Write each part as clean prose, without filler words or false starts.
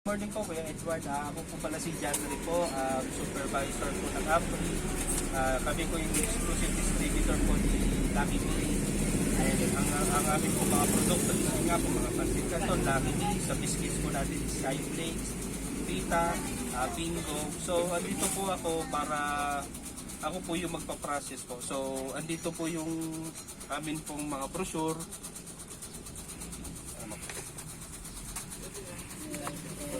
Morning po, Kuya Edward. Ako po pala si John Lee po, supervisor po ng Apri. Kami po yung exclusive distributor po ni Lucky Me. Ang aming po mga produkto, yun nga po mga pansit canton, Lucky Me. Sa biscuits po natin is Skyflakes, Pita, Bingo. So, andito po ako para ako po yung magpa-process po. So, andito po yung amin pong mga brochure.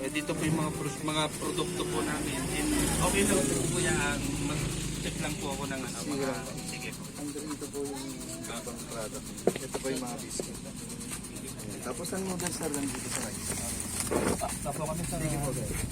Dito po yung mga produkto po namin. And okay lang po kuya, mag-check lang po ako ng sige po. Ito po yung ibang product. Ito po yung mga biscuit. Ayan. Tapos ang noodles sir lang dito sa rice. Tapos kami sa Sige po guys.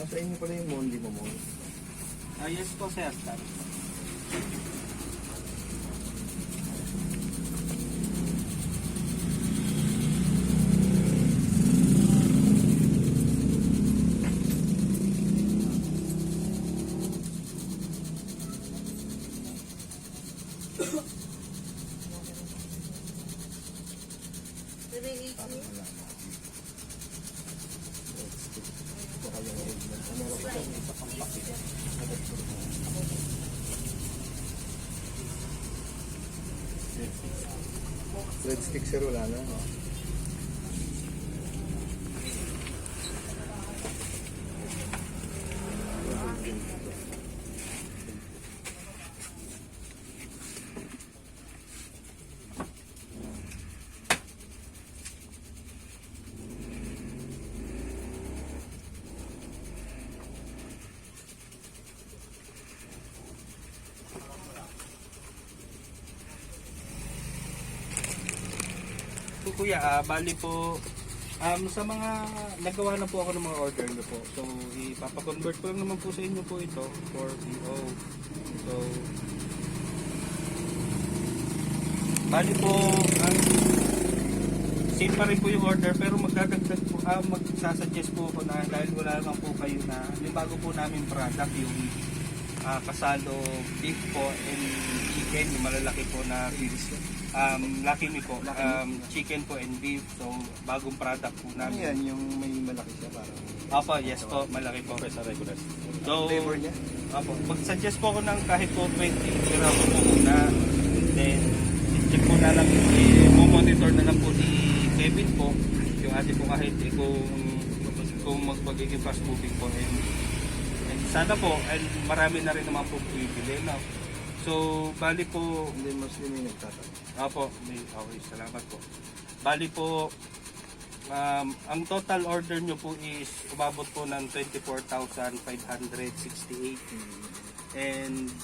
Sa inyo pala yung Mondi mo mo. Yes po sir. Red stick sir wala na. Kuya, bali po sa mga nagawa na po ako ng mga order nyo po. So ipapa-convert ko lang naman po sa inyo po ito for PO. So bali po same pa rin po yung order pero magdadagdag po, magsasuggest po ako na dahil wala naman po kayo na yung bago po namin product yung kasalo beef po and chicken, yung malalaki po na Lucky Me po, chicken po and beef. So bagong product po namin. Yan yung may malaki siya parang. Opo, yes po, malaki po sa regular. So Flavor niya? Opo, mag-suggest po ako ng kahit po 20 grams po muna. Then check po na lang, monitor na lang po ni Kevin po yung ating po kahit kung magpagiging fast moving po and sana po and marami na rin naman po bibili na. So bali po Hindi Muslim yung nagtatanong. Opo, okay, salamat po. Bali po ang total order nyo po is umabot po ng 24,568 and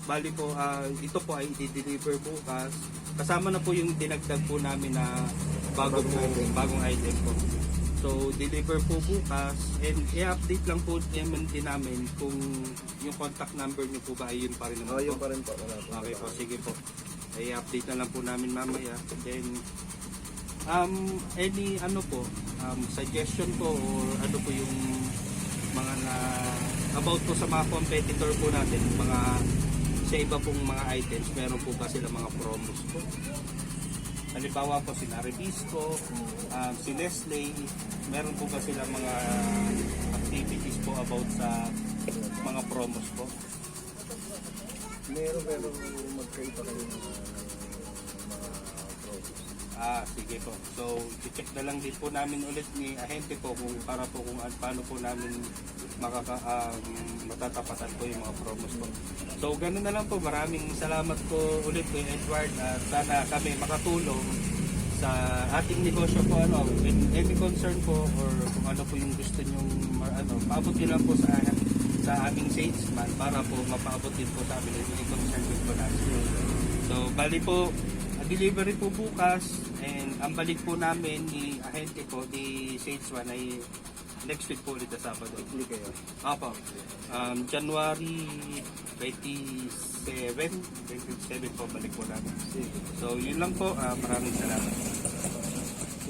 bali po ito po ay i-deliver bukas kasama na po yung dinagdag po namin na bagong item po. So deliver po bukas and i-update lang po din namin kung yung contact number nyo po ba ay yun pa rin naman po. Yun pa rin po. Wala po. Okay po, sige po. I-update na lang po namin mamaya. Then any suggestion po or ano po yung mga about po sa mga competitor po natin, mga sa iba pong mga items, meron po ba sila mga promos po? Halimbawa po si Naribisco, si Leslie, meron po ba sila mga activities po about sa mga promos po? Meron pero magkaiba kayo ng mga products. Sige po. So, i-check na lang din po namin ulit ni ahente po kung para po kung paano po namin matatapatan po yung mga promos po. So, ganun na lang po. Maraming salamat po ulit kay Edward at sana kami makatulong sa ating negosyo po with any concern po or kung ano po yung gusto nyong paabot nyo lang po sa aming salesman para po mapaabot din po sa amin yung concern po natin. So, bali po delivery po bukas and ang balik po namin ni ahente po ni salesman ay next week po ulit na Sabado. Hindi kayo. Apo. January 27 po balik po namin. So yun lang po. Maraming salamat.